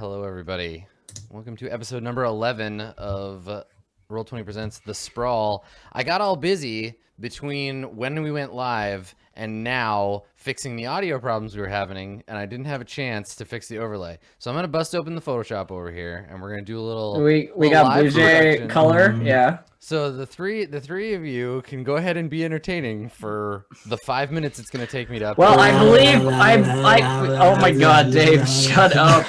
Hello, everybody. Welcome to episode number 11 of Roll20 Presents The Sprawl. I got all busy between when we went live and now fixing the audio problems we were having, and I didn't have a chance to fix the overlay. So I'm going to bust open the Photoshop over here, and we're going to do a little We little got live Blue Jay production. color, yeah. So the three of you can go ahead and be entertaining for the 5 minutes it's going to take me to upload. Well, I believe oh my god, Dave, shut up.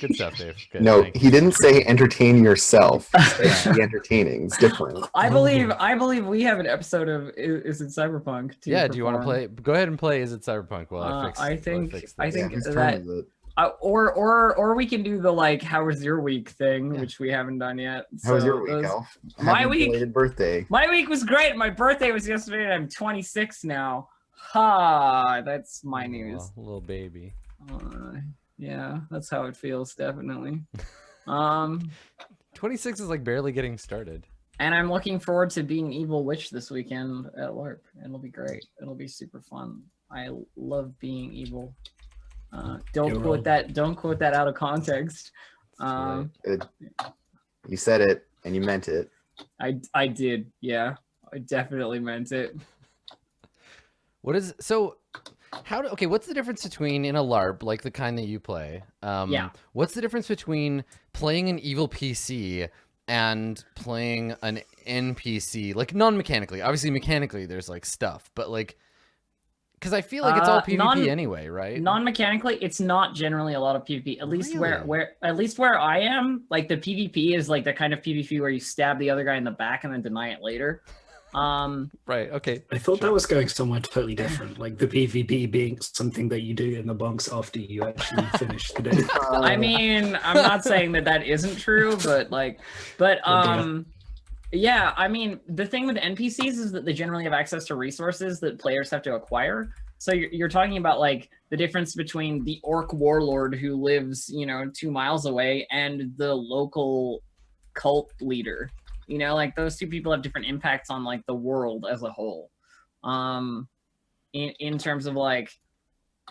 Good stuff, Dave. Good, no, he didn't say entertain yourself. He said be entertaining. It's different. I believe we have an episode of Is It Cyberpunk to Yeah, do you want to perform. play? Go ahead and play Is It Cyberpunk while I fix I think this. Whose turn that is it? or we can do the like how was your week thing, Yeah. which we haven't done yet. How was your week, Elf? My Happy week- belated birthday. My week was great. My birthday was yesterday and I'm 26 now. Ha, that's my news. Little baby. Yeah, that's how it feels, definitely. 26 is like barely getting started. And I'm looking forward to being Evil Witch this weekend at LARP. It'll be great. It'll be super fun. I love being evil. Don't quote that out of context. Good. You said it and you meant it. I did, yeah. I definitely meant it. What is so? Okay, what's the difference between in a LARP like the kind that you play? Yeah. What's the difference between playing an evil PC and playing an NPC, like non-mechanically? Obviously, mechanically, there's like stuff, but like, because I feel like it's all PvP anyway, right? Non-mechanically, it's not generally a lot of PvP. At least Really? where I am, like the PvP is like the kind of PvP where you stab the other guy in the back and then deny it later. Right. Okay. I thought that was going somewhere totally different, like the PvP being something that you do in the bunks after you actually finish the day. I mean, I'm not saying that isn't true, yeah, I mean, the thing with NPCs is that they generally have access to resources that players have to acquire. So you're talking about like the difference between the orc warlord who lives, 2 miles away and the local cult leader. Like those two people have different impacts on like the world as a whole. In terms of like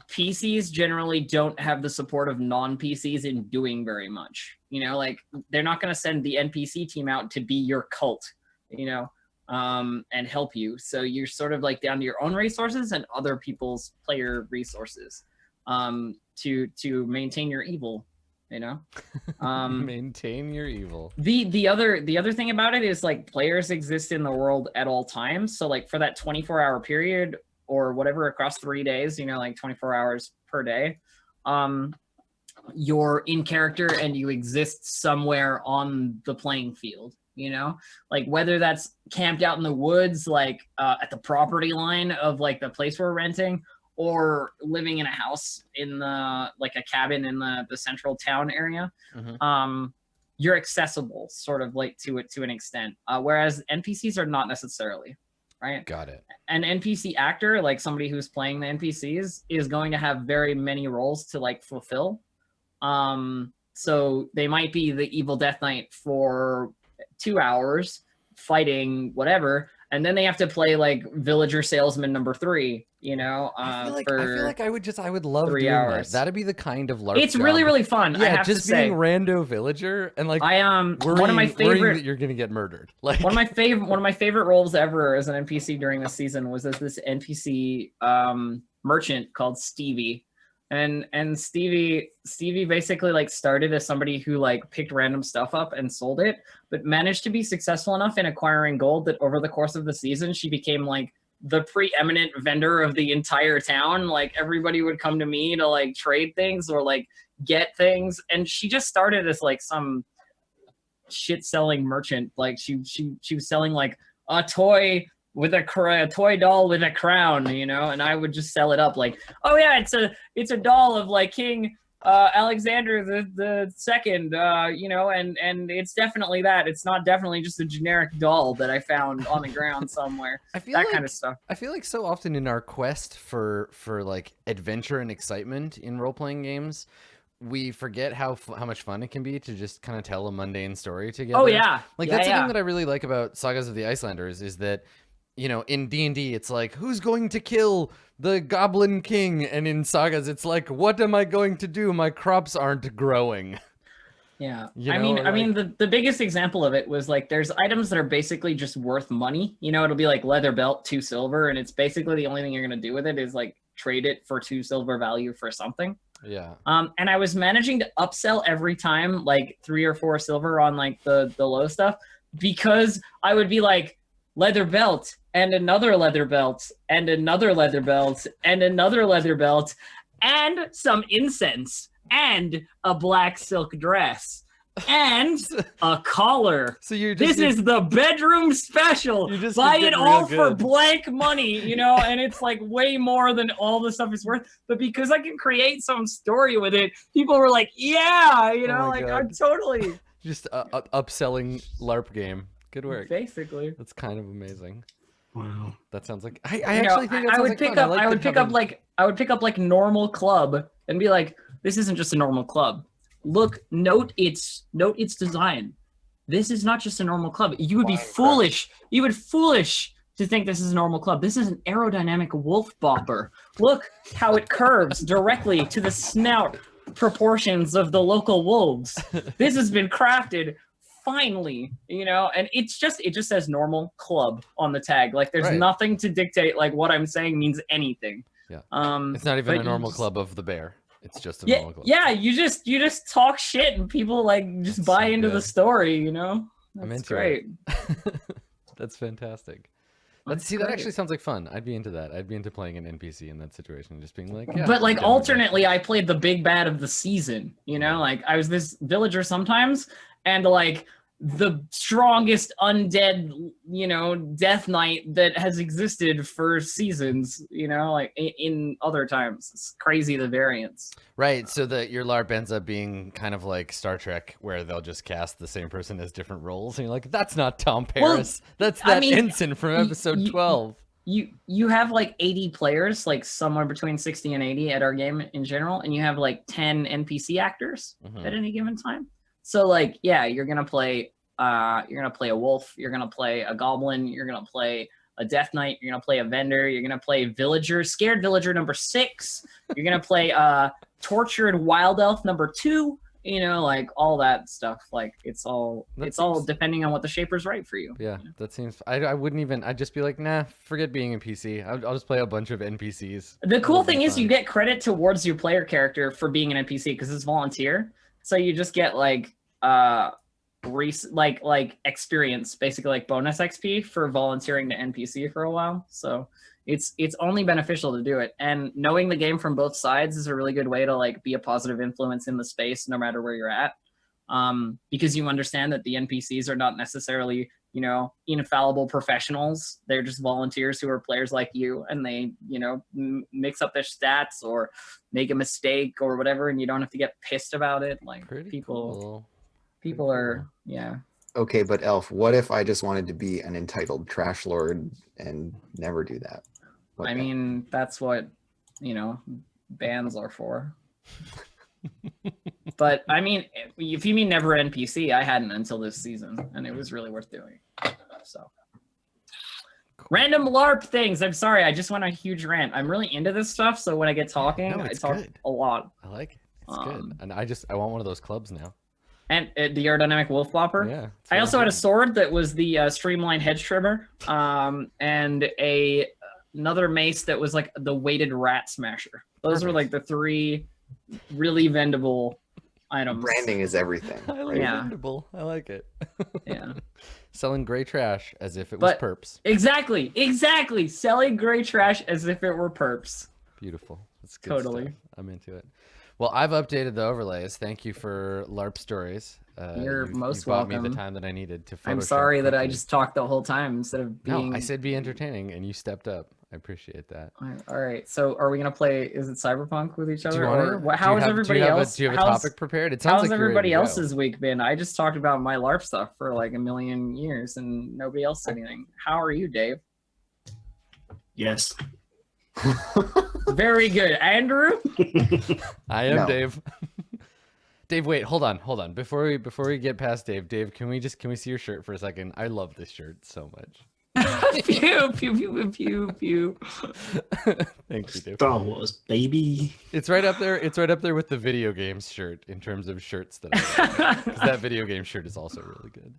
PCs generally don't have the support of non-PCs in doing very much. Like they're not going to send the NPC team out to be your cult, and help you. So you're sort of like down to your own resources and other people's player resources, to maintain your evil. Maintain your evil. The other thing about it is like players exist in the world at all times. So like for that 24-hour period or whatever across 3 days, like 24 hours per day, you're in character and you exist somewhere on the playing field. Like whether that's camped out in the woods, like at the property line of like the place we're renting, or living in a house in the like a cabin in the central town area. Mm-hmm. You're accessible sort of like to it to an extent, whereas NPCs are not necessarily, right? Got it. An NPC actor, like somebody who's playing the NPCs, is going to have very many roles to like fulfill. So they might be the evil Death Knight for 2 hours fighting whatever, and then they have to play like villager salesman number 3, I feel like I would love 3 doing hours. That'd be the kind of LARP It's job. really, really fun. I Yeah, have just to say. being rando villager and like I one of my worrying favorite that you're gonna get murdered. Like one of my favorite roles ever as an NPC during this season was as this NPC merchant called Stevie. And Stevie basically like started as somebody who like picked random stuff up and sold it, but managed to be successful enough in acquiring gold that over the course of the season she became like the preeminent vendor of the entire town. Like everybody would come to me to like trade things or like get things, and she just started as like some shit selling merchant. Like she was selling like a toy with a toy doll with a crown, and I would just sell it up like, oh yeah, it's a doll of like King Alexander the Second, and it's definitely that. It's not definitely just a generic doll that I found on the ground somewhere. I feel that like, kind of stuff. I feel like so often in our quest for like adventure and excitement in role-playing games, we forget how much fun it can be to just kind of tell a mundane story together. Oh yeah, Like yeah, that's the yeah. thing that I really like about Sagas of the Icelanders is that you know, in D&D, it's like, who's going to kill the Goblin King? And in Sagas, it's like, what am I going to do? My crops aren't growing. Yeah. You I know, mean, or I mean, the biggest example of it was like, there's items that are basically just worth money. You know, it'll be like leather belt, 2 silver, and it's basically the only thing you're gonna do with it is like trade it for 2 silver value for something. Yeah. And I was managing to upsell every time, like 3 or 4 silver on like the low stuff, because I would be like, leather belt and another leather belt and another leather belt and another leather belt and some incense and a black silk dress and a collar. So you just This is the bedroom special. You just Buy get it real all for good. blank money, you know, and it's like way more than all the stuff is worth. But because I can create some story with it, people were like, yeah, you know, my like God. I'm totally just upselling LARP game. Good work. basically. That's kind of amazing. Wow. That sounds like I You know, actually think that I sounds would like pick fun. up like I would pick up having- like I would pick up like normal club and be like, this isn't just a normal club. Look, note its design. This is not just a normal club. You would be Minecraft. foolish. You would foolish to think this is a normal club. This is an aerodynamic wolf bopper. Look how it curves directly to the snout proportions of the local wolves. This has been crafted finely, you know, and it just says normal club on the tag. Like there's Right. nothing to dictate like what I'm saying means anything. Yeah. Um It's not even but a you normal just- club of the bear. It's just a Yeah, normal club. yeah, you just talk shit and people like just That's buy so into the good. story, you know? I'm That's into great. it. That's fantastic. That's That great. actually sounds like fun. I'd be into that. I'd be into playing an NPC in that situation, just being like, yeah. But like I'm down with that. alternately, I played the big bad of the season. You know, like I was this villager sometimes, and like the strongest undead, you know, death knight that has existed for seasons. You know, like in other times, it's crazy the variance. Right, so that your LARP ends up being kind of like Star Trek, where they'll just cast the same person as different roles, and you're like, that's not Tom Well, Paris. That's I that mean, ensign from episode 12. You have like 80 players, like somewhere between 60 and 80 at our game in general, and you have like 10 NPC actors Mhm. at any given time. So like, yeah, you're gonna play a wolf, you're gonna play a goblin, you're gonna play a death knight, you're gonna play a vendor, you're gonna play villager, scared villager number 6, you're gonna play tortured wild elf number 2, you know, like all that stuff. Like it's all That all seems- depending on what the shaper's right for you. Yeah, that seems. I wouldn't even. I'd just be like, nah, forget being a PC. I'll just play a bunch of NPCs. The cool It'll be thing is you fun. get credit towards your player character for being an NPC because it's volunteer. So you just get like like experience, basically like bonus XP for volunteering to NPC for a while. So it's only beneficial to do it. And knowing the game from both sides is a really good way to like be a positive influence in the space no matter where you're at. Because you understand that the NPCs are not necessarily, you know, infallible professionals. They're just volunteers who are players like you, and they, you know, mix up their stats or make a mistake or whatever, and you don't have to get pissed about it. Like Pretty people cool. people are, yeah. Okay, but Elf, what if I just wanted to be an entitled trash lord and never do that? What I then? mean, that's what, you know, bands are for. But I mean, if you mean never NPC, I hadn't until this season, and it was really worth doing. So, random LARP things. I'm sorry, I just went on a huge rant. I'm really into this stuff, so when I get talking, No, I it's talk good. a lot. I like it. It's good. Um, And I want one of those clubs now. And the aerodynamic wolf flopper. Yeah. it's I really also had a good. sword that was the streamlined hedge trimmer, and another mace that was like the weighted rat smasher. Those were Perfect. like the 3 really vendable items. Branding is everything. I like right? Yeah. Vendable. I like it. Yeah, Selling gray trash as if it But- was perps. exactly. Selling gray trash as if it were perps. Beautiful. That's good Totally. stuff. I'm into it. Well, I've updated the overlays. Thank you for LARP stories. You're You've most bought me welcome. the time that I needed to. I'm Photoshop sorry that I quickly. just talked the whole time instead of being. No, I said be entertaining, and you stepped up. I appreciate that. All right. So, are we gonna play? Is it cyberpunk with each Do other? you Or want to? how is everybody else? Do you have a how's- topic prepared? It sounds How's like you're ready everybody to go. else's week been? I just talked about my LARP stuff for like a million years, and nobody else said anything. How are you, Dave? Yes. Very good, Andrew. I am No. Dave. Dave, wait, hold on. Before we get past Dave, can we see your shirt for a second? I love this shirt so much. Pew pew pew pew pew. Thank you, dude. Star Wars, baby. It's right up there. It's right up there with the video games shirt in terms of shirts that I like. 'Cause that video game shirt is also really good.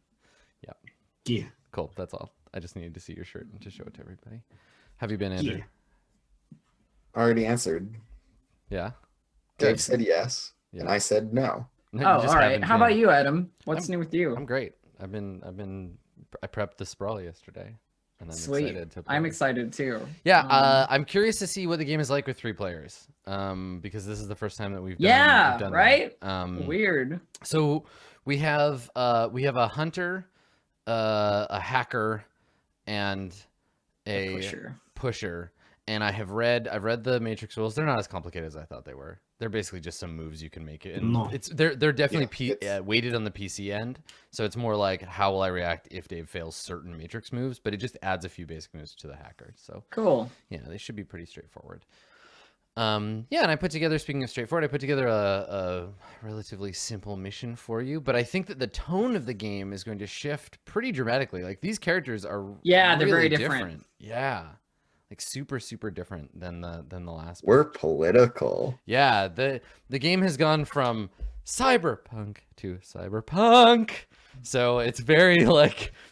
Yeah. Cool. That's all. I just needed to see your shirt and to show it to everybody. Have you been, Andrew? Yeah. Already answered. Yeah. Dave said yes, Yeah. and I said no. No, you Oh, just all right. haven't How been. about you, Adam? What's new with you? I'm great. I prepped the Sprawl yesterday, and I'm Sweet. excited to play. I'm excited too. Yeah, I'm curious to see what the game is like with 3 players, because this is the first time that we've done. Yeah, we've done right? That. Weird. So we have a hunter, a hacker, and a pusher. And I've read the Matrix rules. They're not as complicated as I thought they were. They're basically just some moves you can make it. And No. they're definitely Yeah, weighted on the PC end. So it's more like how will I react if Dave fails certain Matrix moves, but it just adds a few basic moves to the hacker. So Cool. yeah, they should be pretty straightforward. Yeah, and I put together, speaking of straightforward, I put together a relatively simple mission for you, but I think that the tone of the game is going to shift pretty dramatically. Like these characters are Yeah, they're really very different. Yeah. Like super different than the last one. We're political. Yeah, the game has gone from cyberpunk to cyberpunk. So it's very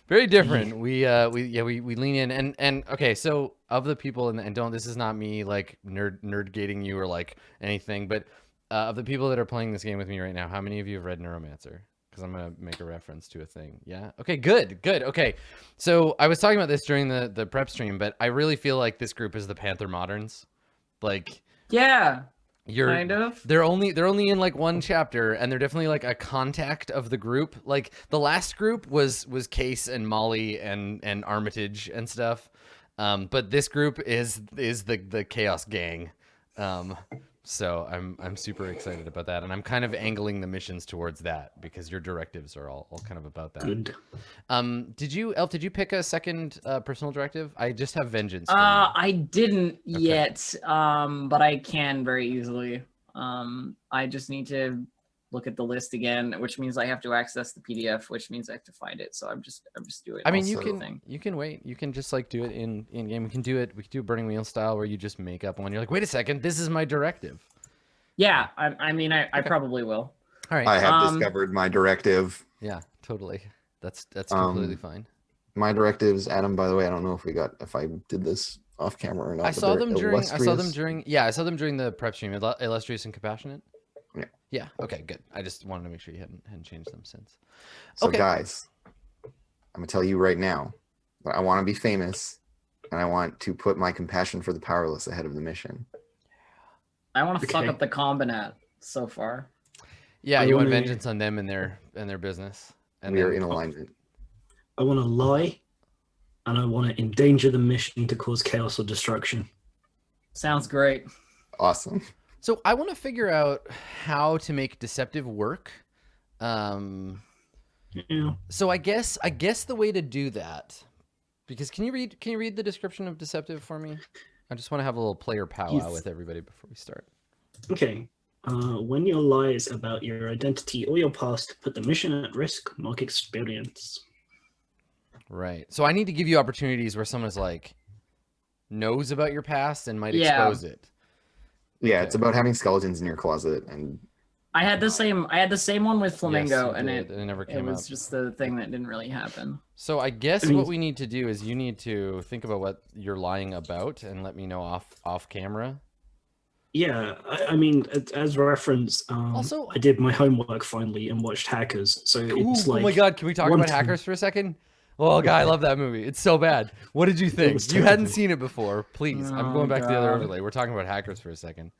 very different. We lean in and okay, so of the people and don't, this is not me like nerd gating you or like anything, but of the people that are playing this game with me right now, how many of you have read Neuromancer? Because I'm gonna make a reference to a thing. Yeah. Okay. Good. Okay. So I was talking about this during the prep stream, but I really feel like this group is the Panther Moderns. Like Yeah, you're kind of. they're only in like one chapter, and they're definitely like a contact of the group. Like the last group was Case and Molly and Armitage and stuff. But this group is the Chaos Gang. So I'm super excited about that, and I'm kind of angling the missions towards that because your directives are all kind of about that. Good. Did you pick a second personal directive? I just have vengeance. for you. I didn't yet, but I can very easily. I just need to look at the list again, which means I have to access the PDF, which means I have to find it. So I'm just doing. I mean, also you can wait. You can just like do it in game. We can do Burning Wheel style where you just make up one. You're like, wait a second, this is my directive. Yeah, I probably will. All right. I have discovered my directive. Yeah, totally. That's completely fine. My directives, Adam, by the way, I don't know if I did this off camera or not. I but saw they're them during illustrious. I saw them during the prep stream. Illustrious and compassionate. Yeah. Yeah. Okay. Good. I just wanted to make sure you hadn't changed them since. So Okay. guys, I'm gonna tell you right now that I want to be famous, and I want to put my compassion for the powerless ahead of the mission. I want to fuck Okay. up the Combinat so far. Yeah, I you want wanna- vengeance on them and their business. And We are then- in alignment. I want to lie, and I want to endanger the mission to cause chaos or destruction. Sounds great. Awesome. So I want to figure out how to make deceptive work. Yeah. So I guess the way to do that, because can you read the description of deceptive for me? I just want to have a little player powwow Yes. with everybody before we start. Okay. When your lies about your identity or your past put the mission at risk, mark experience. Right. So I need to give you opportunities where someone is like knows about your past and might Yeah. expose it. Yeah, Okay. it's about having skeletons in your closet, and I had the same one with Flamingo, Yes, you and did, it and it never it came was up. just the thing that didn't really happen. So I guess I mean- what we need to do is you need to think about what you're lying about and let me know off camera. Yeah, I mean, as reference, Also- I did my homework finally and watched Hackers. So it's like, oh my god, can we talk one about time- Hackers for a second? Oh god, I love that movie. It's so bad. What did you think? was You hadn't terrible. seen it before. Please, I'm Oh, going back to the other God. overlay. We're talking about Hackers for a second.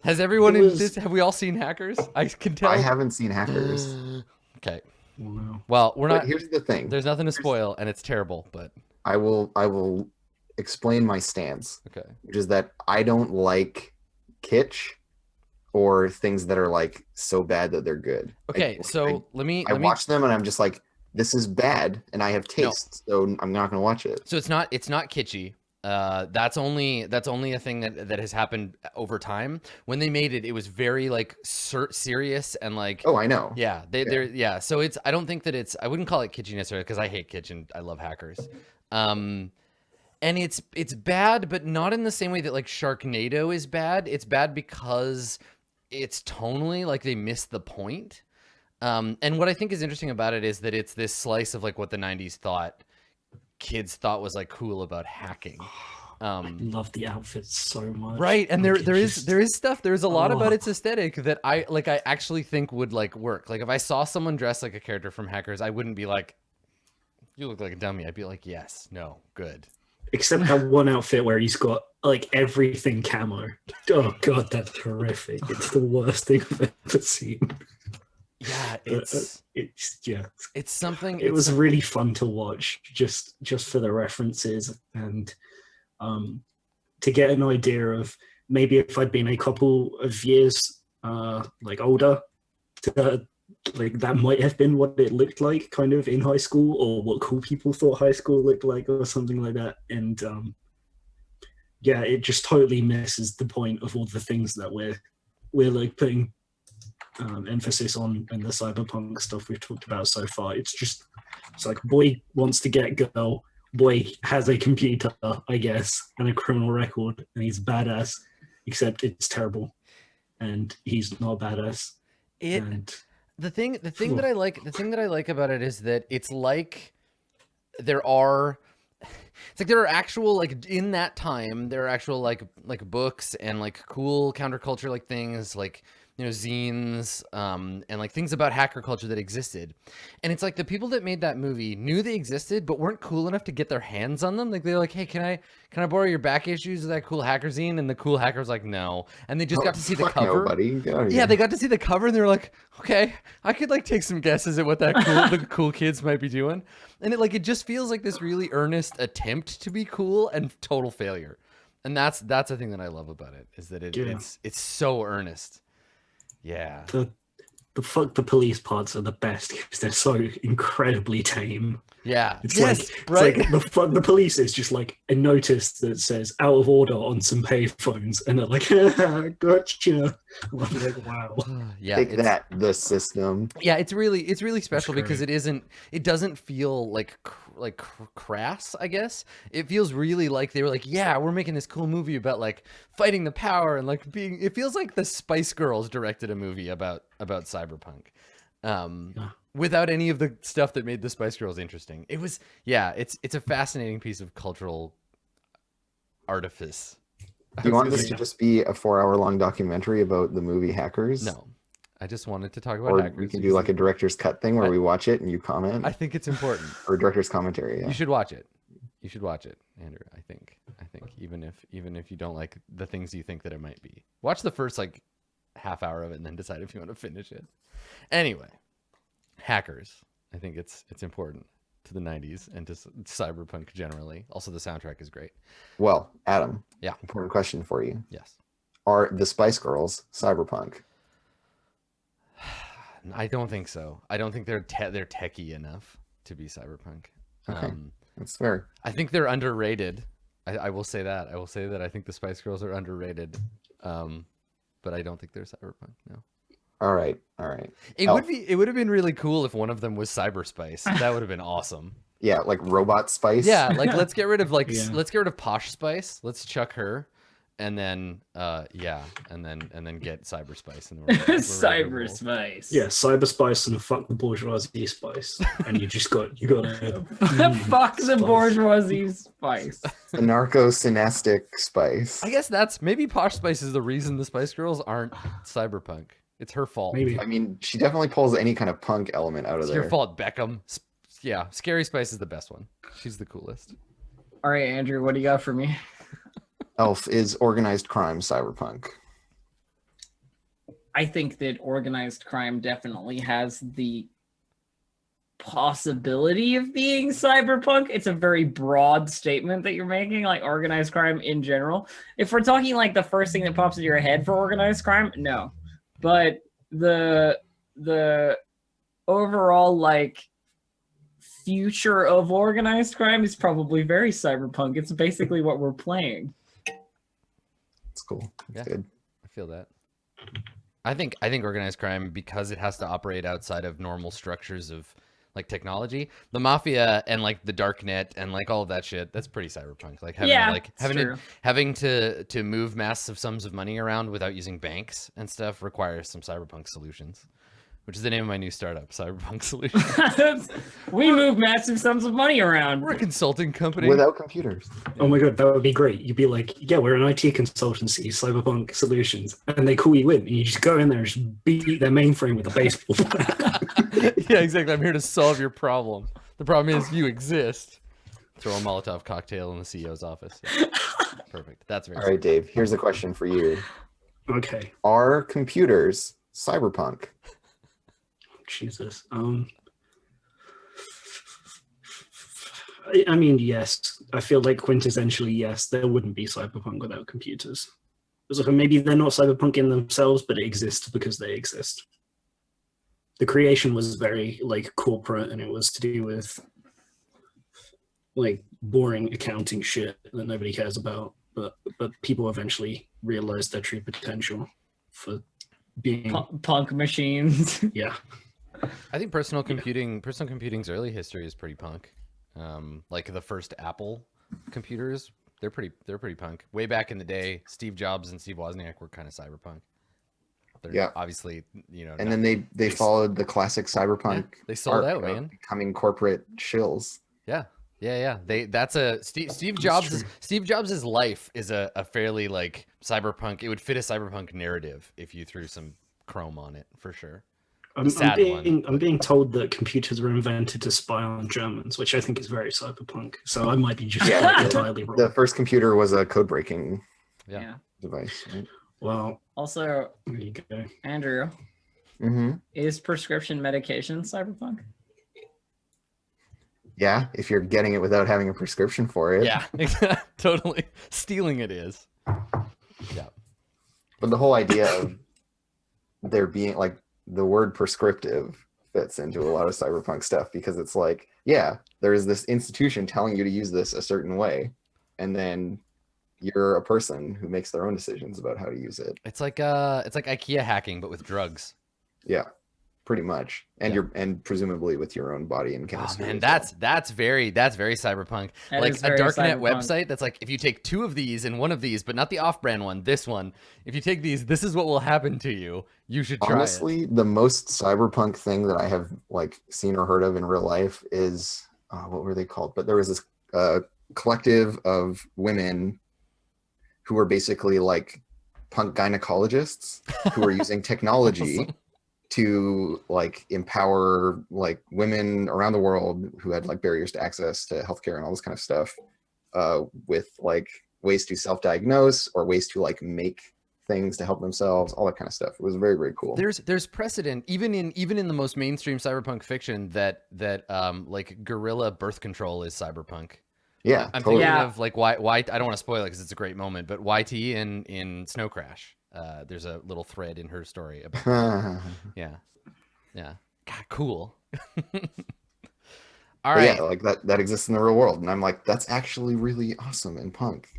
Has everyone It in was- this? Have we all seen Hackers? I can tell. I haven't seen Hackers. Okay. Wow. Well, we're But not. here's the thing. There's nothing to spoil, and it's terrible. But I will explain my stance, okay. which is that I don't like kitsch or things that are like so bad that they're good. Okay. So let me. I watch them and I'm just like, this is bad, and I have taste, so I'm not gonna watch it. So it's not kitschy. That's only a thing that has happened over time. When they made it, it was very like serious and like. Oh, I know. Yeah, they're yeah. So it's, I don't think that it's, I wouldn't call it kitschy necessarily, because I hate kitsch and I love hackers. And it's bad, but not in the same way that like Sharknado is bad. It's bad because it's tonally like they missed the point. And what I think is interesting about it is that it's this slice of like what the 90s kids thought was like cool about hacking. I love the outfits so much. Right, and Like, there is stuff. There's a lot about Oh. its aesthetic that I actually think would like work. Like if I saw someone dressed like a character from Hackers, I wouldn't be like, you look like a dummy. I'd be like, yes, no, good. Except that one outfit where he's got like everything camo. Oh god, that's horrific. It's the worst thing I've ever seen. Yeah, It's something. It was really fun to watch, just for the references and to get an idea of maybe if I'd been a couple of years like older, like that might have been what it looked like kind of in high school, or what cool people thought high school looked like, or something like that. And yeah, it just totally misses the point of all the things that we're like putting emphasis on in the cyberpunk stuff we've talked about so far. It's like boy wants to get girl, boy has a computer, I guess, and a criminal record, and he's badass, except it's terrible and he's not badass. The thing that I like about it is that it's like there are actual, like in that time there are actual like books and like cool counterculture like things like, you know, zines, and like things about hacker culture that existed. And it's like the people that made that movie knew they existed, but weren't cool enough to get their hands on them. Like they're like, hey, can I borrow your back issues of that cool hacker zine? And the cool hacker was like, no. And they just got to see the cover. No, buddy. Yeah, they got to see the cover and they were like, okay, I could like take some guesses at what that the cool kids might be doing. And it just feels like this really earnest attempt to be cool and total failure. And that's the thing that I love about it, is that it's so earnest. Yeah. The fuck the police parts are the best because they're so incredibly tame. Yeah. It's right. like the police is just like a notice that says out of order on some payphones, and they're like, gotcha. I'm like, wow. Yeah. Take that, the system. Yeah, it's really special great. because it doesn't feel like crass, I guess. It feels really like they were like, yeah, we're making this cool movie about like fighting the power and like being, it feels like the Spice Girls directed a movie about cyberpunk. Without any of the stuff that made the Spice Girls interesting. It was, yeah, it's a fascinating piece of cultural artifice. Do you want this to just be a 4-hour-long documentary about the movie Hackers? No, I just wanted to talk about Or hackers. we can do like a director's cut thing where we watch it and you comment. I think it's important. Or director's commentary. Yeah. You should watch it. You should watch it, Andrew. I think even if you don't like the things you think that it might be, watch the first like half hour of it and then decide if you want to finish it. Anyway, Hackers. I think it's important to the 90s and to cyberpunk generally. Also, the soundtrack is great. Well, Adam. Yeah. Important question for you. Yes. Are the Spice Girls cyberpunk? I don't think so. I don't think they're techie enough to be cyberpunk. Okay. That's fair. I think they're underrated. I will say that. I will say that I think the Spice Girls are underrated. But I don't think they're cyberpunk. No. All right. It would have been really cool if one of them was Cyberspice. That would have been awesome. Yeah, like Robot Spice. Yeah, like let's get rid of let's get rid of Posh Spice. Let's chuck her, and then and then get Cyberspice and Cyberspice. Yeah, Cyberspice and fuck the bourgeoisie spice, and you got fuck the bourgeoisie spice. The narco-synastic spice. I guess that's maybe Posh Spice is the reason the Spice Girls aren't cyberpunk. It's her fault. Maybe. I mean, she definitely pulls any kind of punk element out of It's there. your fault, Beckham. Yeah, Scary Spice is the best one. She's the coolest. All right, Andrew, what do you got for me? Elf is organized crime cyberpunk. I think that organized crime definitely has the possibility of being cyberpunk. It's a very broad statement that you're making, like organized crime in general. If we're talking like the first thing that pops into your head for organized crime, no. But the overall like future of organized crime is probably very cyberpunk. It's basically what we're playing. It's cool. It's Yeah. good. I feel that. I think organized crime, because it has to operate outside of normal structures of like technology, the mafia and like the dark net and like all of that shit, that's pretty cyberpunk. Like having having to move massive sums of money around without using banks and stuff requires some cyberpunk solutions, which is the name of my new startup, Cyberpunk Solutions. We move massive sums of money around. We're a consulting company. Without computers. Oh my god, that would be great. You'd be like, yeah, we're an IT consultancy, Cyberpunk Solutions, and they call you in, and you just go in there and just beat their mainframe with a baseball bat. Yeah, exactly. I'm here to solve your problem. The problem is you exist. Throw a Molotov cocktail in the CEO's office. Yeah. Perfect. That's very All right, Dave, here's a question for you. Okay, Are computers cyberpunk? Jesus. I mean, yes. I feel like quintessentially, yes. There wouldn't be cyberpunk without computers. So maybe they're not cyberpunk in themselves, but it exists because they exist. The creation was very like corporate, and it was to do with like boring accounting shit that nobody cares about. But people eventually realized their true potential for being Punk machines. yeah. I think personal computing's early history is pretty punk. Like the first Apple computers, they're pretty punk. Way back in the day, Steve Jobs and Steve Wozniak were kind of cyberpunk. They're obviously, you know. And then they followed the classic cyberpunk. Yeah, they sold arc out, of man. Becoming corporate shills. Yeah. That's a Steve Jobs. Steve Jobs' life is a fairly like cyberpunk. It would fit a cyberpunk narrative if you threw some chrome on it, for sure. I'm being told that computers were invented to spy on Germans, which I think is very cyberpunk. So I might be just entirely wrong. The first computer was a code breaking Yeah. device. Right? Well, Also, there you go. Andrew, Mm-hmm. is prescription medication cyberpunk? Yeah, if you're getting it without having a prescription for it. Yeah, totally. Stealing it is. Yeah. But the whole idea of there being like the word prescriptive fits into a lot of cyberpunk stuff, because it's like, yeah, there is this institution telling you to use this a certain way, and then you're a person who makes their own decisions about how to use it. It's like IKEA hacking, but with drugs. Yeah, pretty much. And and presumably with your own body and Oh chemistry. man, as that's very cyberpunk. That like is a very darknet cyberpunk. website that's like, if you take 2 of these and 1 of these, but not the off-brand one, this one. If you take these, this is what will happen to you. You should try honestly, the most cyberpunk thing that I have like seen or heard of in real life is what were they called? But there was this collective of women who were basically like punk gynecologists who were using technology Awesome. to like empower like women around the world who had like barriers to access to healthcare and all this kind of stuff, with like ways to self-diagnose or ways to like make things to help themselves, all that kind of stuff. It was very, very cool. There's precedent even in the most mainstream cyberpunk fiction that like guerrilla birth control is cyberpunk. Yeah, I'm totally. thinking Yeah. of like why I don't want to spoil it because it's a great moment, but YT in Snow Crash, there's a little thread in her story about yeah. God, cool. All But right. yeah, like that exists in the real world, and I'm like, that's actually really awesome in punk.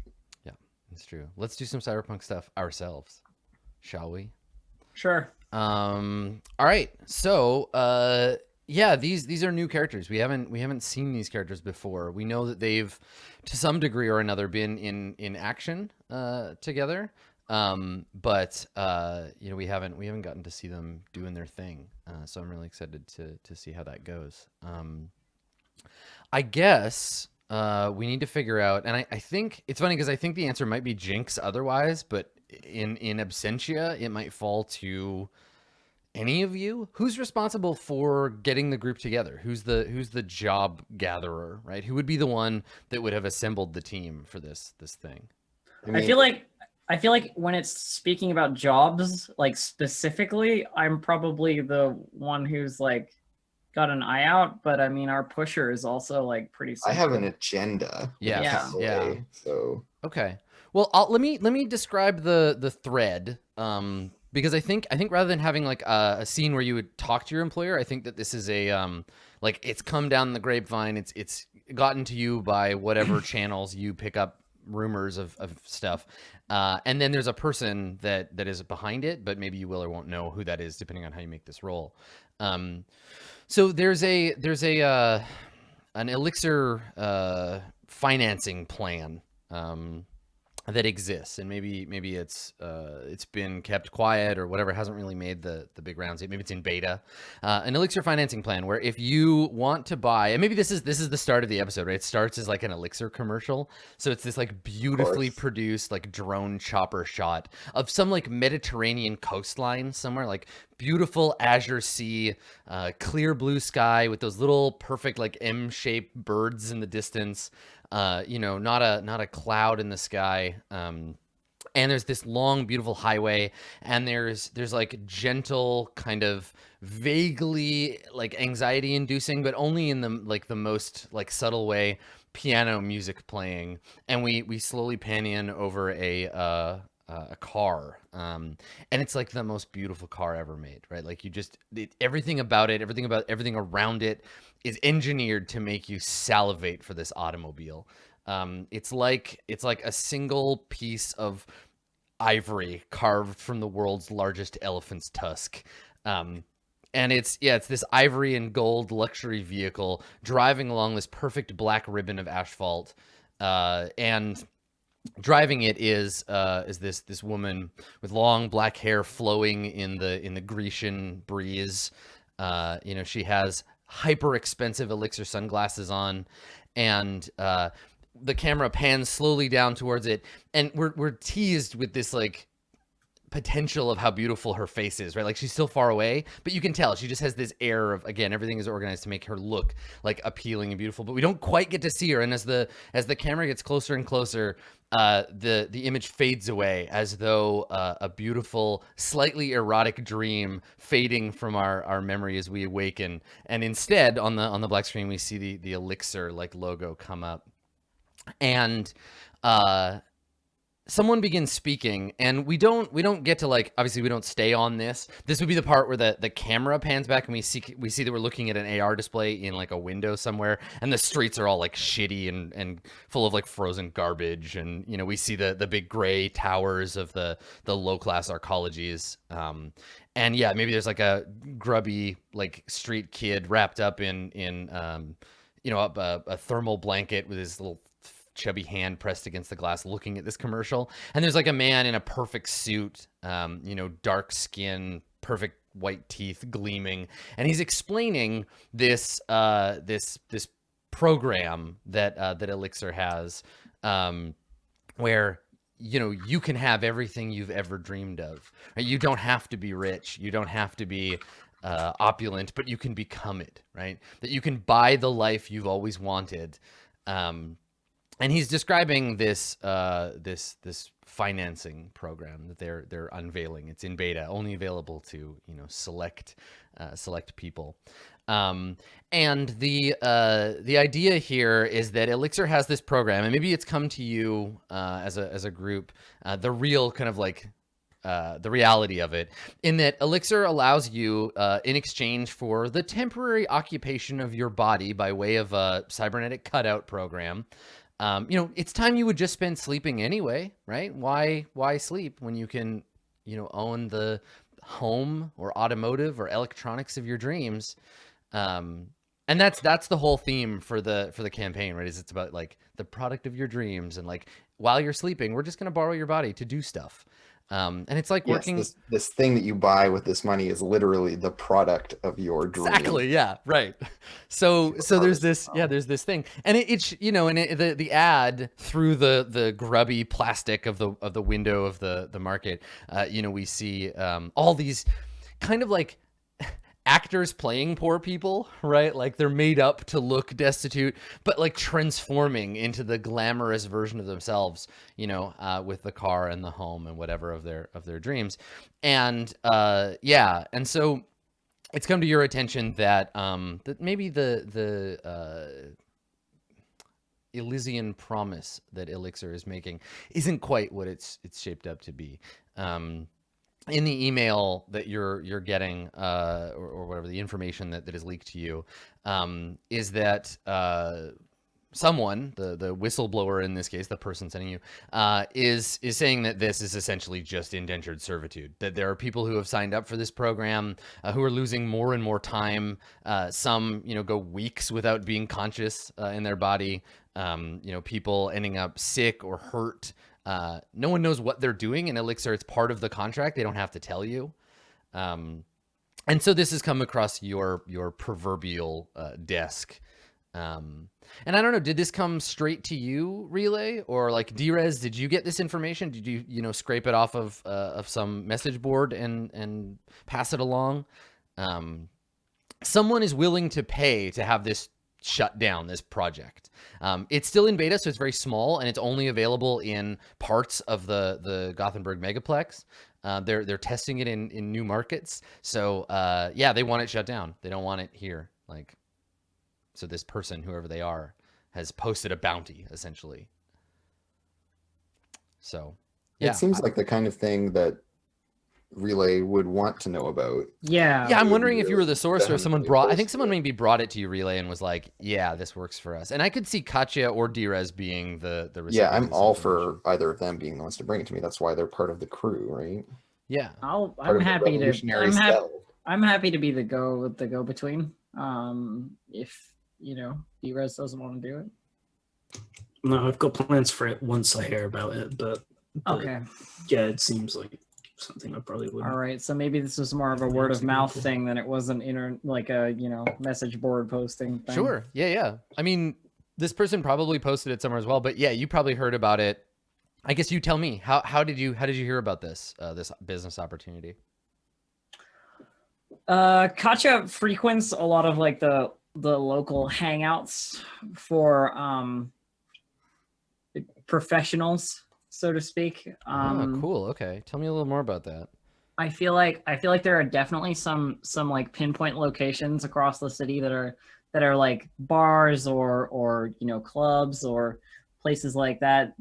It's true. Let's do some cyberpunk stuff ourselves, shall we? Sure. All right. So, yeah, these are new characters. We haven't seen these characters before. We know that they've, to some degree or another, been in action together. But you know, we haven't gotten to see them doing their thing. So I'm really excited to see how that goes. I guess we need to figure out, and I think it's funny because I think the answer might be Jinx otherwise, but in absentia, it might fall to any of you. Who's responsible for getting the group together? Who's the job gatherer, right? Who would be the one that would have assembled the team for this thing? I feel like when it's speaking about jobs, like specifically, I'm probably the one who's like got an eye out, but I mean, our pusher is also like pretty. I have an central. agenda. Yeah. Yeah. So Okay. Well, let me describe the thread, because I think rather than having like a scene where you would talk to your employer, I think that this is a Like it's come down the grapevine. It's gotten to you by whatever channels you pick up rumors of stuff. And then there's a person that is behind it, but maybe you will or won't know who that is depending on how you make this roll. So there's an elixir financing plan that exists, and maybe it's been kept quiet or whatever, hasn't really made the big rounds yet. Maybe it's in beta. An elixir financing plan where if you want to buy, and maybe this is the start of the episode, right? It starts as like an elixir commercial, so it's this like beautifully produced like drone chopper shot of some like Mediterranean coastline somewhere, like beautiful azure sea, clear blue sky with those little perfect like M-shaped birds in the distance. You know, not a cloud in the sky. And there's this long, beautiful highway, and there's like gentle, kind of vaguely like anxiety inducing, but only in the most like subtle way, piano music playing. And we slowly pan in over a car, and it's like the most beautiful car ever made, right? Like everything about it, everything around it is engineered to make you salivate for this automobile. It's like a single piece of ivory carved from the world's largest elephant's tusk. And it's this ivory and gold luxury vehicle driving along this perfect black ribbon of asphalt, and driving it is this woman with long black hair flowing in the Grecian breeze. You know, she has hyper expensive elixir sunglasses on, and the camera pans slowly down towards it, and we're teased with this like potential of how beautiful her face is, right? Like she's still far away, but you can tell she just has this air of, again, everything is organized to make her look like appealing and beautiful, but we don't quite get to see her. And as the camera gets closer and closer, the image fades away as though a beautiful, slightly erotic dream fading from our memory as we awaken. And instead, on the black screen, we see the elixir like logo come up, and someone begins speaking, and we don't get to, like, obviously we don't stay on this. This would be the part where the camera pans back and we see that we're looking at an AR display in like a window somewhere, and the streets are all like shitty and full of like frozen garbage, and you know, we see the big gray towers of the low class arcologies. And yeah, maybe there's like a grubby like street kid wrapped up in you know, a thermal blanket with his little chubby hand pressed against the glass looking at this commercial. And there's like a man in a perfect suit, you know, dark skin, perfect white teeth gleaming, and he's explaining this this program that Elixir has, where, you know, you can have everything you've ever dreamed of. Right? You don't have to be rich, you don't have to be opulent, but you can become it, right? That you can buy the life you've always wanted. And he's describing this this financing program that they're unveiling. It's in beta, only available to, you know, select people. And the idea here is that Elixir has this program, and maybe it's come to you as a group, the real kind of like the reality of it, in that Elixir allows you, in exchange for the temporary occupation of your body by way of a cybernetic cutout program. You know, it's time you would just spend sleeping anyway, right? Why sleep when you can, you know, own the home or automotive or electronics of your dreams? And that's the whole theme for the campaign, right? Is it's about like the product of your dreams, and like while you're sleeping, we're just going to borrow your body to do stuff. And it's like working. This thing that you buy with this money is literally the product of your dream. Exactly. Yeah. Right. So there's this thing, and it's you know, and the ad through the grubby plastic of the window of the market, you know, we see all these kind of like actors playing poor people, right? Like they're made up to look destitute, but like transforming into the glamorous version of themselves, you know, with the car and the home and whatever of their dreams. And yeah, and so it's come to your attention that that maybe the Elysian promise that Elixir is making isn't quite what it's shaped up to be. in the email that you're getting, or whatever the information that is leaked to you, is that someone, the whistleblower in this case, the person sending you, is saying that this is essentially just indentured servitude. That there are people who have signed up for this program who are losing more and more time. Some, go weeks without being conscious in their body. People ending up sick or hurt. No one knows what they're doing in Elixir. It's part of the contract. They don't have to tell you. And so this has come across your proverbial desk. And I don't know, did this come straight to you, Relay, or like Drez? Did you get this information? Did you scrape it off of some message board and pass it along? Someone is willing to pay to have this shut down, this project. It's still in beta, so it's very small, and it's only available in parts of the Gothenburg Megaplex. They're testing it in new markets. So yeah, they want it shut down. They don't want it here. So this person, whoever they are, has posted a bounty, essentially. So, yeah. It seems like the kind of thing that Relay would want to know about. Yeah. Yeah, I'm wondering if you were the source or if someone I think someone maybe brought it to you, Relay, and was like, yeah, this works for us. And I could see Katya or Drez being the recipient. Yeah, I'm all for either of them being the ones to bring it to me. That's why they're part of the crew, right? Yeah. I'm happy to be the go between. If D-Res doesn't want to do it. No, I've got plans for it once I hear about it, but okay. Yeah, it seems like something I probably wouldn't. All right, so maybe this was more of a word of mouth thing than it was an message board posting thing. Sure. Yeah. I mean, this person probably posted it somewhere as well, but yeah, you probably heard about it. I guess you tell me. How did you hear about this this business opportunity? Katya frequents a lot of like the local hangouts for professionals, so to speak. Cool. Okay, tell me a little more about that. I feel like there are definitely some like pinpoint locations across the city that are like bars or clubs or places like that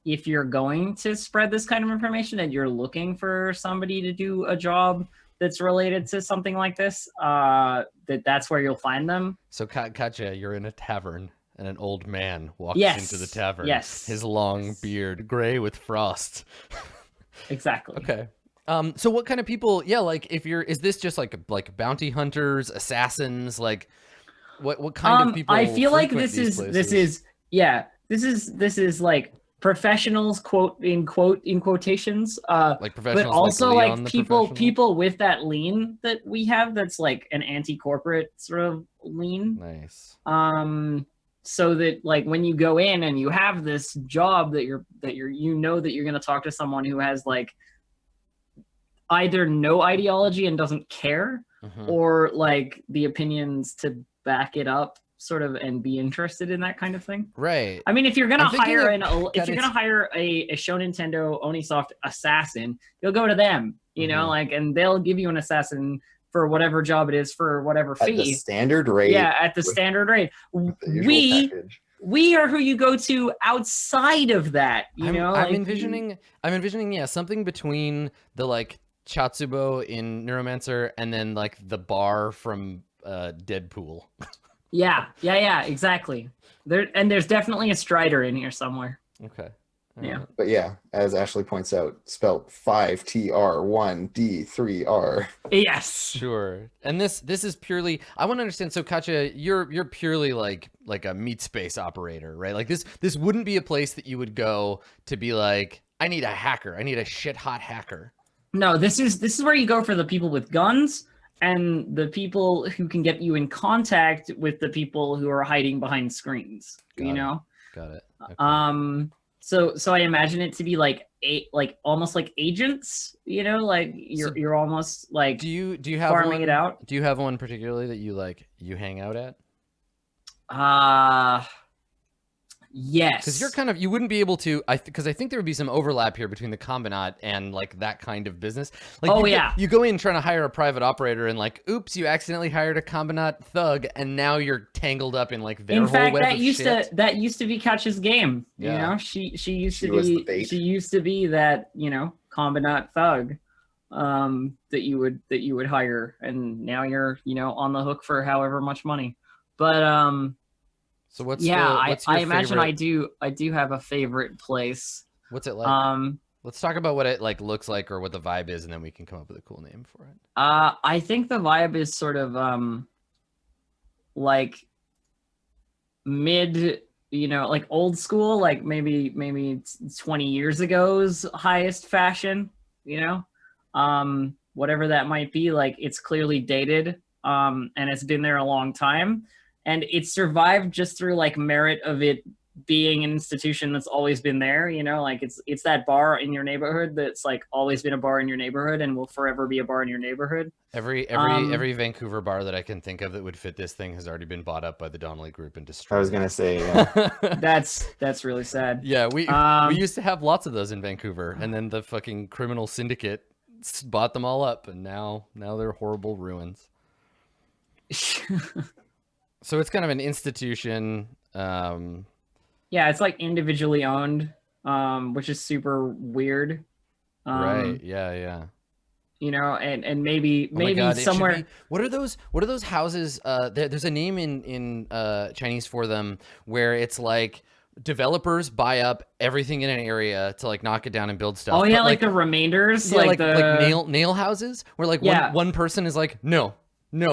if you're going to spread this kind of information and you're looking for somebody to do a job that's related to something like this, that's where you'll find them. So Katja, you're in a tavern and an old man walks into the tavern. Yes. His long beard, gray with frost. Exactly. Okay. So what kind of people, is this just like bounty hunters, assassins, like what kind of people? I feel like this is like professionals, in quotations, like professionals, but also like people with that lean that we have, that's like an anti-corporate sort of lean. Nice. So that like when you go in and you have this job that you're going to talk to someone who has like either no ideology and doesn't care, or like the opinions to back it up, sort of, and be interested in that kind of thing. Right. I mean, if you're gonna hire a Show Nintendo Onisoft assassin, you'll go to them, and they'll give you an assassin for whatever job it is, for whatever fee. At the standard rate. Yeah, at the standard rate. We are who you go to outside of that. I'm envisioning something between the like Chatsubo in Neuromancer and then like the bar from Deadpool. Yeah, exactly. There's definitely a Strider in here somewhere. Okay. Yeah. But yeah, as Ashley points out, spelt 5TR1D3R. Yes. Sure. And this is purely, I want to understand. So Katja, you're purely like a meat space operator, right? Like this wouldn't be a place that you would go to be like, I need a hacker. I need a shit hot hacker. No, this is where you go for the people with guns and the people who can get you in contact with the people who are hiding behind screens. Got it. Okay. So I imagine it to be like almost like agents, like you're almost like do you have farming it out. Do you have one particularly that you hang out at? Yes. Because you wouldn't be able to, because I think there would be some overlap here between the Combinat and like that kind of business. Like, you go in trying to hire a private operator and like, oops, you accidentally hired a Combinat thug, and now you're tangled up in like their whole web of shit. That used to be Katja's game. Yeah. She used to be that Combinat thug. that you would hire, and now you're on the hook for however much money. But So what's yeah, what's your I imagine favorite? I do have a favorite place. What's it like? Let's talk about what it like looks like or what the vibe is, and then we can come up with a cool name for it. I think the vibe is sort of like mid, like old school, like maybe 20 years ago's highest fashion, whatever that might be. Like it's clearly dated, and it's been there a long time, and it survived just through like merit of it being an institution that's always been there. Like it's that bar in your neighborhood that's like always been a bar in your neighborhood and will forever be a bar in your neighborhood. Every Vancouver bar that I can think of that would fit this thing has already been bought up by the Donnelly Group and destroyed. I was gonna say, yeah. That's really sad. Yeah, we used to have lots of those in Vancouver, and then the fucking criminal syndicate bought them all up, and now they're horrible ruins. So it's kind of an institution. Yeah, it's like individually owned, which is super weird. Right. Yeah. And maybe Oh my God, somewhere. What are those houses? There's a name in Chinese for them where it's like developers buy up everything in an area to like knock it down and build stuff. Oh yeah, But, like the remainders, yeah, like nail houses where like one person is like, no,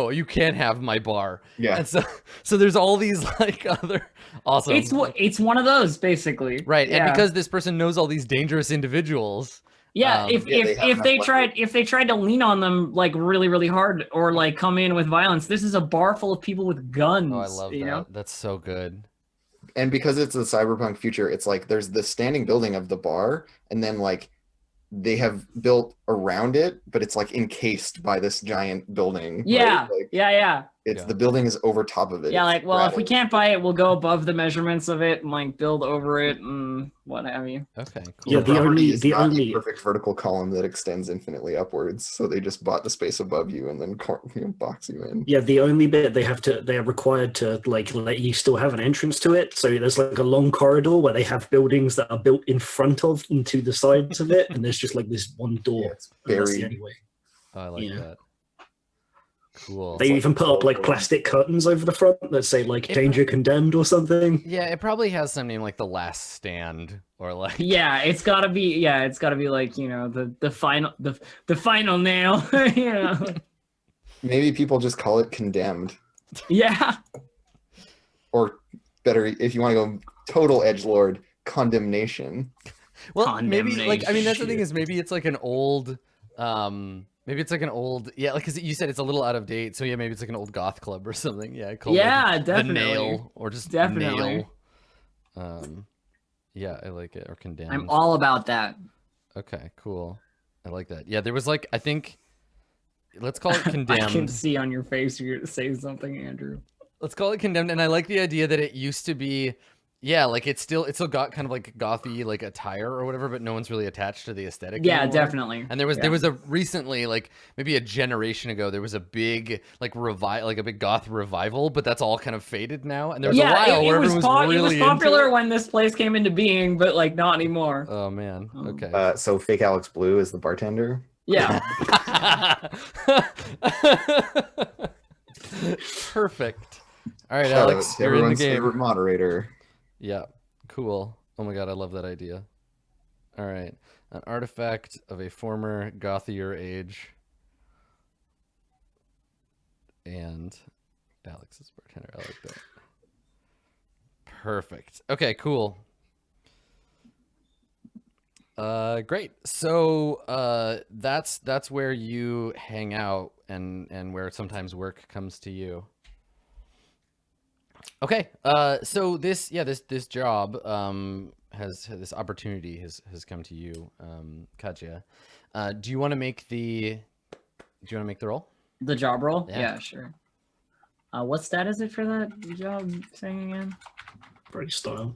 you can't have my bar. Yeah. And so there's all these like other awesome. It's one of those basically. Right. Yeah. And because this person knows all these dangerous individuals. Yeah, if they tried to lean on them like really, really hard or like come in with violence, this is a bar full of people with guns. Oh, I love that. That's so good. And because it's a cyberpunk future, it's like there's the standing building of the bar, and then like they have built around it, but it's like encased by this giant building. Yeah, right? Like, yeah. It's the building is over top of it. Yeah, It's like, well, if we straddled. can't buy it, we'll go above the measurements of it and like build over it and what have you. Okay, cool. Yeah, The property is the not only a perfect vertical column that extends infinitely upwards. So they just bought the space above you and then box you in. Yeah, the only bit they're required to like let you still have an entrance to it. So there's like a long corridor where they have buildings that are built in front of and to the sides of it, and there's just like this one door. Yeah, it's and that's the buried. only way. Oh, I like that. Cool. They even put up like plastic curtains over the front that say like "Danger Condemned" or something. Yeah, it probably has some name like The Last Stand or like. Yeah, it's gotta be like the final nail. Maybe people just call it condemned. Yeah. Or better, if you want to go total edgelord, condemnation. Well, maybe like that's the thing is maybe it's like an old yeah, like because you said it's a little out of date, so yeah, maybe it's like an old goth club or something. Yeah, called like, definitely. The Nail or just definitely. Nail. Yeah, I like it. Or Condemned. I'm all about that. Okay, cool. I like that. Yeah, there was like I think let's call it Condemned. I can see on your face you're gonna say something, Andrew. Let's call it Condemned, and I like the idea that it used to be. Yeah, like it's still got kind of like gothy like attire or whatever, but no one's really attached to the aesthetic. Yeah, anymore. definitely. And there was a recently like maybe a generation ago there was a big like a big goth revival, but that's all kind of faded now. And there was a while where everyone was really it was popular into it. when this place came into being, but like not anymore. Oh man. Okay. So fake Alex Blue is the bartender. Yeah. Perfect. All right, Shout Alex, out to you're in the everyone's game. favorite moderator. Yeah, cool. Oh my god, I love that idea. All right, an artifact of a former gothier age. And Alex's bartender. I like that. Perfect. Okay, cool. Great. So that's where you hang out and where sometimes work comes to you. Okay. So this job has this opportunity has come to you, Katya. Do you want to make the roll? The job role? Yeah. Yeah, sure. What stat is it for that job thing again? Very style.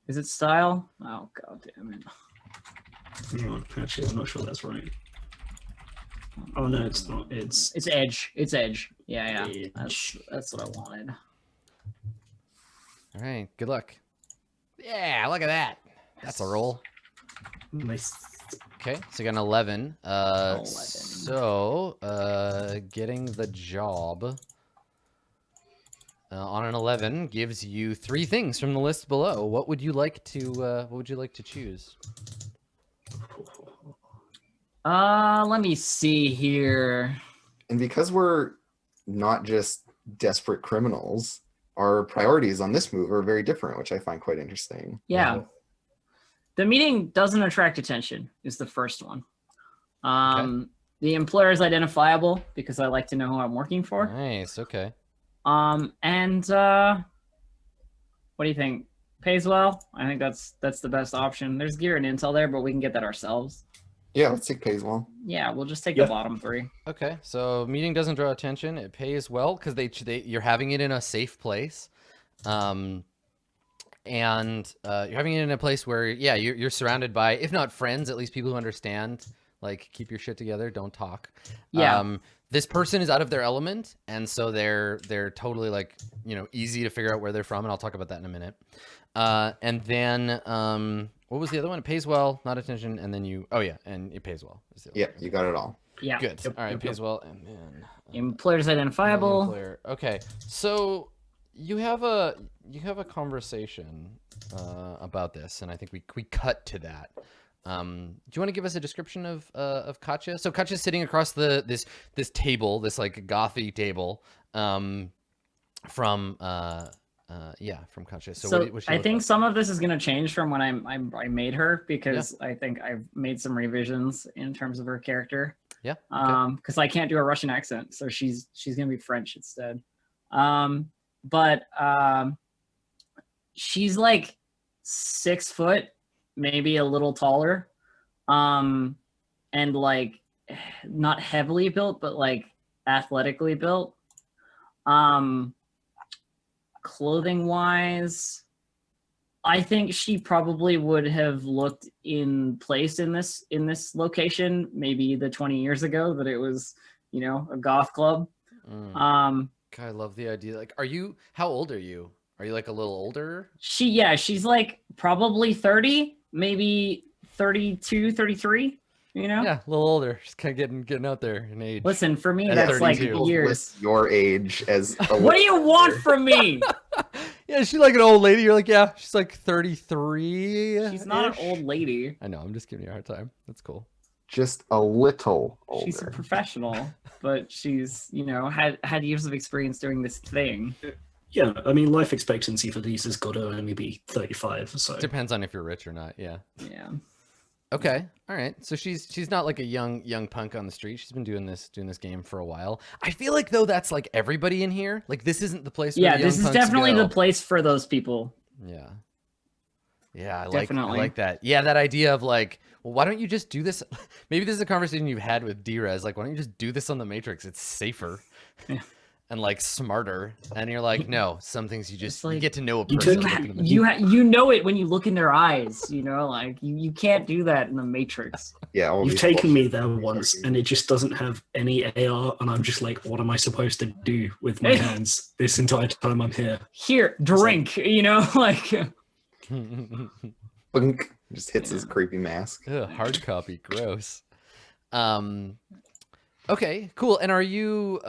Is it style? Oh god damn it. No, actually, I'm not sure that's right. Oh no, it's not. It's edge. It's edge. Yeah. Edge. That's what I wanted. All right. Good luck. Yeah, look at that. That's a roll. nice. Okay, so you got an 11. 11. So, getting the job on an 11 gives you 3 things from the list below. What would you like to choose? Let me see here. And because we're not just desperate criminals, our priorities on this move are very different, which I find quite interesting. Yeah. The meeting doesn't attract attention is the first one. The employer is identifiable because I like to know who I'm working for. Nice. Okay. And what do you think? Pays well? I think that's the best option. There's gear and intel there, but we can get that ourselves. Yeah, let's take pays well. Yeah, we'll just take Yeah. the bottom 3. Okay. So meeting doesn't draw attention. It pays well because you're having it in a safe place. And you're having it in a place where, yeah, you're surrounded by, if not friends, at least people who understand, like, keep your shit together, don't talk. Yeah. This person is out of their element, and so they're totally, like, easy to figure out where they're from, and I'll talk about that in a minute. And then, what was the other one? It pays well, not attention, and then and it pays well. is the other Yeah, one. you got it all. Yeah. Good. Yep, All right, yep, pays well, and then Employer's identifiable. employer. Okay, so you have a conversation about this, and I think we cut to that. Do you want to give us a description of Katya? So Katya's sitting across this table, this like gothy table, from Katya. So what she I look think like? some of this is going to change from when I made her because I think I've made some revisions in terms of her character. Yeah. Because I can't do a Russian accent, so she's going to be French instead. But she's like 6 foot, maybe a little taller, and like not heavily built, but like athletically built. Clothing wise, I think she probably would have looked in place in this location maybe the 20 years ago that it was, a goth club. God, I love the idea. Like, how old are you? Are you like a little older? She's like probably 30, maybe 32, 33, Yeah, a little older. Just kind of getting out there in age. Listen, for me, And that's like 32. years. List your age as a What do you want from me? Yeah, she's like an old lady. You're like, yeah, she's like 33. She's not an old lady. I know. I'm just giving you a hard time. That's cool. just a little older. She's a professional, but she's, had years of experience doing this thing. Yeah, I mean, life expectancy for these has got to only be 35. So Depends on if you're rich or not. Yeah. Yeah. Okay. All right. So she's not like a young punk on the street. She's been doing this game for a while. I feel like though that's like everybody in here. Like this isn't the place. Where Yeah, the young this is punks definitely go. the place for those people. Yeah. Yeah, I Definitely. like that. Yeah, that idea of like, well, why don't you just do this? Maybe this is a conversation you've had with D-Rez. Like, why don't you just do this on the Matrix? It's safer. Yeah. And like smarter, and you're like, no. Some things you just like- you get to know a You person. took- look at them and- You know it when you look in their eyes, like you can't do that in the Matrix. Yeah, all you've these taken me bullshit there things once, are- and it just doesn't have any AR, and I'm just like, what am I supposed to do with my hands this entire time I'm here? Here, drink, like Bunk, just hits his creepy mask. Ugh, hard copy, gross. Okay, cool. And are you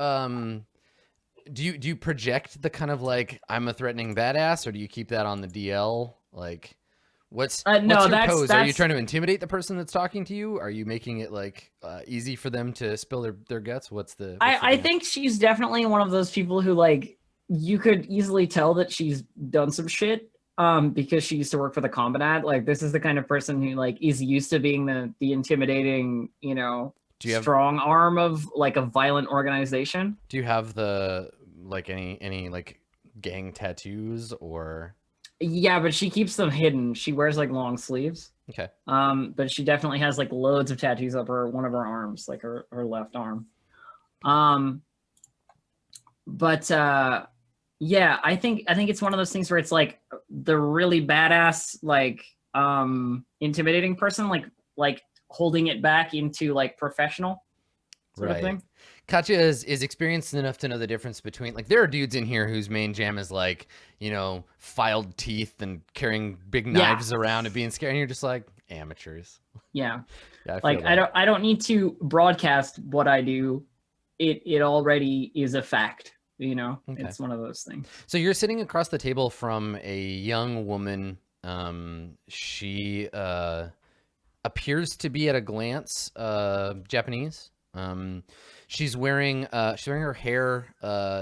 do you project the kind of like I'm a threatening badass, or do you keep that on the DL? Like, what's no, your that's- pose? Are you that's- trying to intimidate the person that's talking to you? Are you making it like easy for them to spill their guts? What's the I game? think she's definitely one of those people who like you could easily tell that she's done some shit because she used to work for the Combinat. Like this is the kind of person who like is used to being the intimidating, Do you have strong arm of like a violent organization. do you have the like any like gang tattoos or Yeah, but she keeps them hidden. She wears like long sleeves. okay? But she definitely has like loads of tattoos up one of her arms, like her left arm. But yeah, I think it's one of those things where it's like the really badass, like intimidating person, like holding it back into like professional sort of thing. Katya is experienced enough to know the difference between like there are dudes in here whose main jam is like filed teeth and carrying big knives around and being scared, and you're just like, Amateurs. Yeah. Yeah, Like I don't need to broadcast what I do. It already is a fact, you know. Okay. It's one of those things. So you're sitting across the table from a young woman. She appears to be at a glance Japanese. She's wearing her hair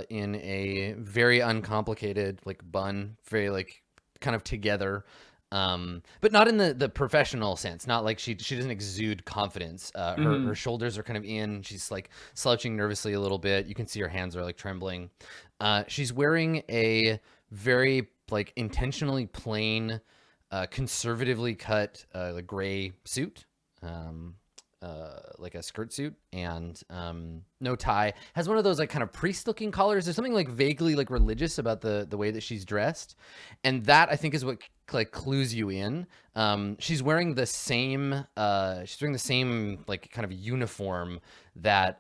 in a very uncomplicated like bun, very like kind of together. But not in the professional sense. Not like she doesn't exude confidence. Her shoulders are kind of in. She's like slouching nervously a little bit. You can see her hands are like trembling. She's wearing a very like intentionally plain, conservatively cut like gray suit. Like a skirt suit and no tie. Has one of those like kind of priest-looking collars. There's something like vaguely like religious about the way that she's dressed, and that I think is what like clues you in. She's wearing the same like kind of uniform that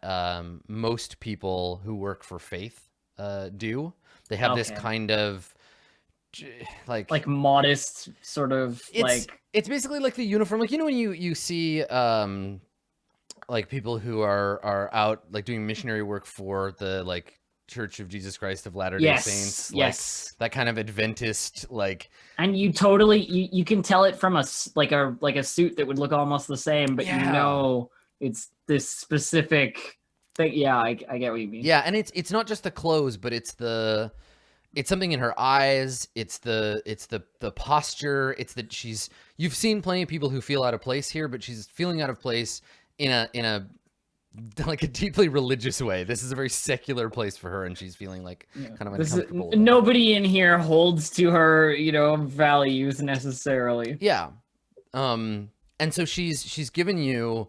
most people who work for faith do. They have this kind of like modest sort of it's basically like the uniform, like, you know, when you see like people who are out like doing missionary work for the like Church of Jesus Christ of Latter-day Saints, like that kind of Adventist, like, and you totally you can tell it from a suit that would look almost the same, but you know it's this specific thing. Yeah, I get what you mean. Yeah, and it's not just the clothes, but it's something in her eyes. It's the posture. It's that you've seen plenty of people who feel out of place here, but she's feeling out of place in a like a deeply religious way. This is a very secular place for her, and she's feeling like kind of uncomfortable. Nobody in here holds to her, you know, values necessarily. Yeah. And so she's given you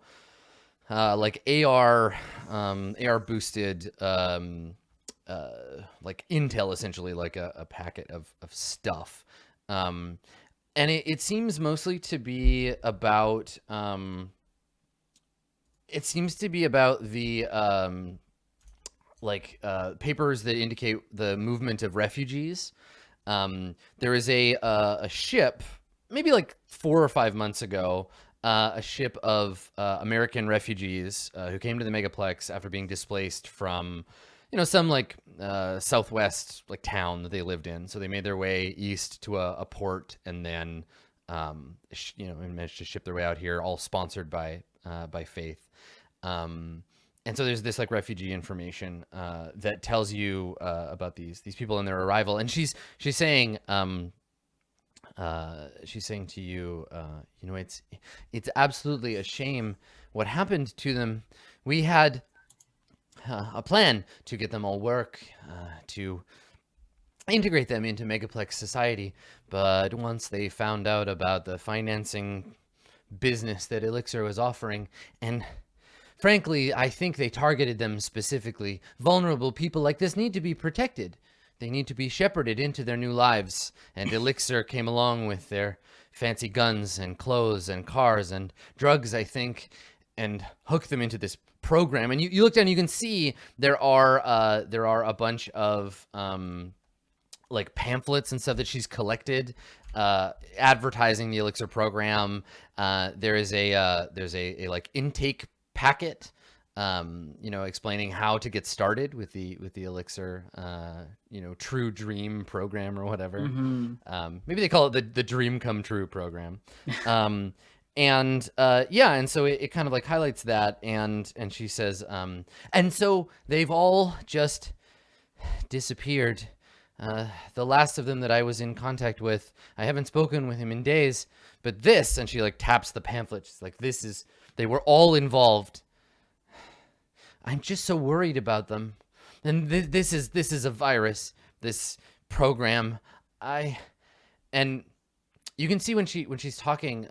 like AR boosted like intel, essentially, like a packet of stuff. And it seems mostly to be about the papers that indicate the movement of refugees. There is a ship, maybe like 4 or 5 months ago, a ship of American refugees who came to the Megaplex after being displaced from, you know, some like southwest like town that they lived in. So they made their way east to a port, and then you know, and managed to ship their way out here, all sponsored by Faith. And so there's this like refugee information that tells you about these people and their arrival. And she's saying to you, you know, it's absolutely a shame what happened to them. We had a plan to get them all work, to integrate them into Megaplex society, but once they found out about the financing business that Elixir was offering, and frankly, I think they targeted them specifically. Vulnerable people like this need to be protected. They need to be shepherded into their new lives, and Elixir came along with their fancy guns and clothes and cars and drugs, I think, and hooked them into this program. And you look down, you can see there are a bunch of like pamphlets and stuff that she's collected, advertising the Elixir program. There's a like intake packet, you know, explaining how to get started with the Elixir, you know, True Dream program or whatever. Maybe they call it the Dream Come True program. And so it kind of like highlights that, and she says, and so they've all just disappeared. The last of them that I was in contact with, I haven't spoken with him in days, but this, and she like taps the pamphlet. She's like, they were all involved. I'm just so worried about them. And this is a virus, this program. And you can see when she's talking,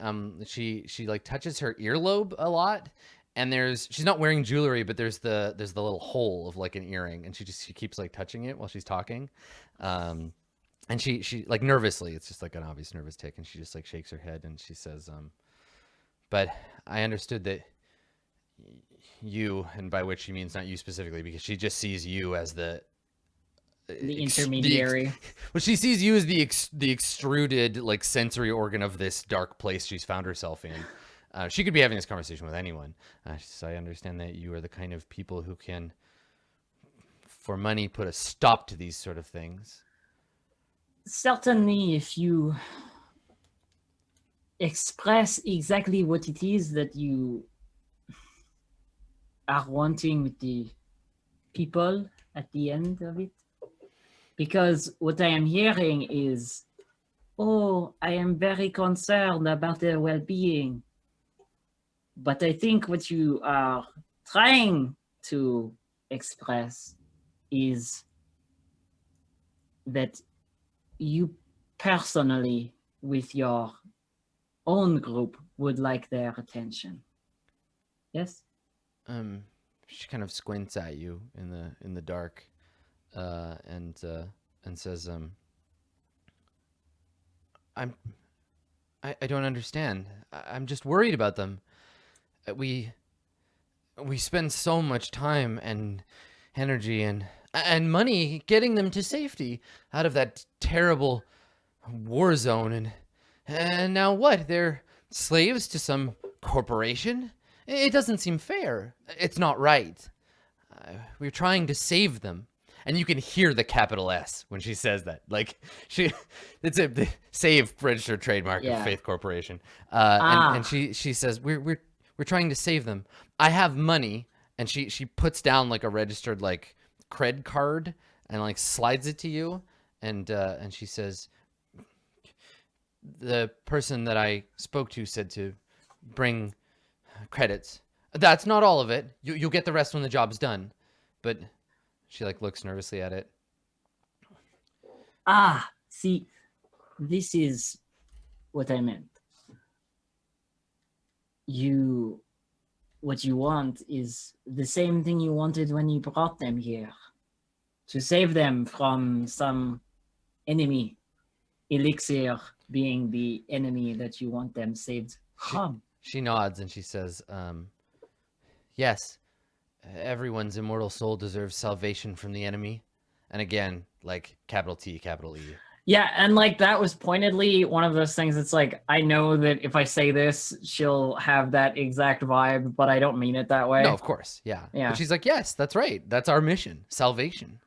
she like touches her earlobe a lot, and she's not wearing jewelry, but there's the little hole of like an earring, and she keeps like touching it while she's talking. And she like nervously, it's just like an obvious nervous tick, and she just like shakes her head, and she says, but I understood that you, and by which she means not you specifically, because she just sees you as the The intermediary. Well, she sees you as the extruded like sensory organ of this dark place she's found herself in. She could be having this conversation with anyone. So I understand that you are the kind of people who can, for money, put a stop to these sort of things. Certainly, if you express exactly what it is that you are wanting with the people at the end of it. Because what I am hearing is, oh, I am very concerned about their well-being. But I think what you are trying to express is that you personally, with your own group, would like their attention. Yes? She kind of squints at you in the dark, and says, I don't understand. I'm just worried about them. We spend so much time and energy and money getting them to safety out of that terrible war zone, and now what? They're slaves to some corporation? It doesn't seem fair. It's not right. We're trying to save them. And you can hear the capital S when she says that. Like, it's a save registered trademark of Faith Corporation. And she says, we're trying to save them. I have money. And she puts down like a registered like cred card and like slides it to you. And she says, the person that I spoke to said to bring credits. That's not all of it. You'll get the rest when the job's done. But she like looks nervously at it. See, this is what I meant. What you want is the same thing you wanted when you brought them here. To save them from some enemy. Elixir being the enemy that you want them saved from. She nods and she says, yes, everyone's immortal soul deserves salvation from the enemy. And again, like capital T, capital E. Yeah, and like that was pointedly one of those things. It's like, I know that if I say this, she'll have that exact vibe, but I don't mean it that way. No, of course. Yeah. But she's like, yes, that's right. That's our mission. Salvation.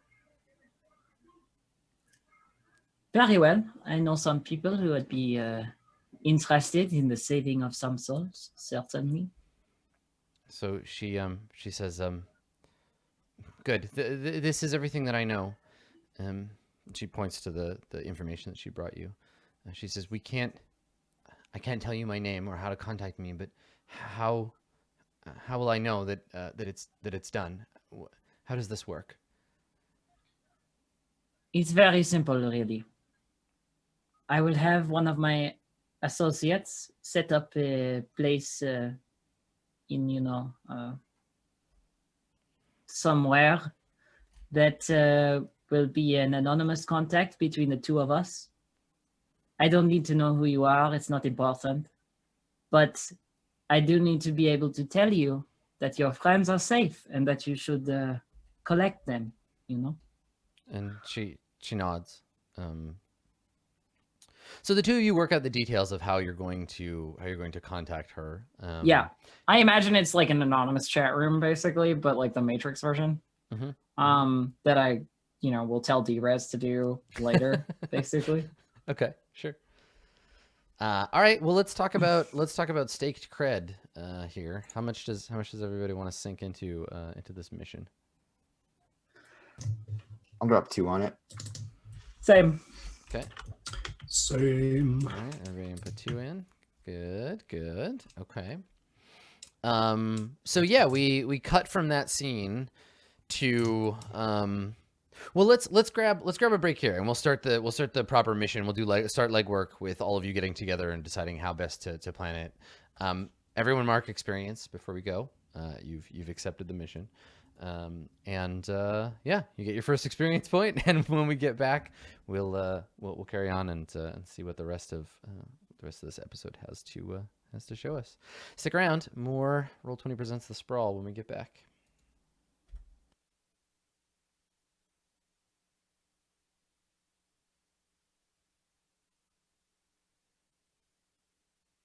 Very well. I know some people who would be interested in the saving of some souls, certainly. So she says, good. This is everything that I know. She points to the information that she brought you. She says, I can't tell you my name or how to contact me, but how will I know that it's done? How does this work? It's very simple, really. I will have one of my associates set up a place in, somewhere that will be an anonymous contact between the two of us. I don't need to know who you are. It's not important. But I do need to be able to tell you that your friends are safe and that you should collect them, And she nods. So the two of you work out the details of how you're going to contact her. Yeah, I imagine it's like an anonymous chat room, basically, but like the Matrix version. Mm-hmm. That I, will tell D-Res to do later, basically. Okay, sure. All right. Well, let's talk about staked cred here. How much does everybody want to sink into this mission? I'll drop 2 on it. Same. Okay. Same. All right, everybody put 2 in. Good. Okay. So yeah, we cut from that scene to well, let's grab a break here, and we'll start the proper mission. We'll do start legwork with all of you getting together and deciding how best to plan it. Everyone mark experience before we go. You've accepted the mission. Yeah, you get your first experience point, and when we get back, we'll carry on and see what the rest of this episode has to show us. Stick around. More Roll20 Presents the Sprawl when we get back.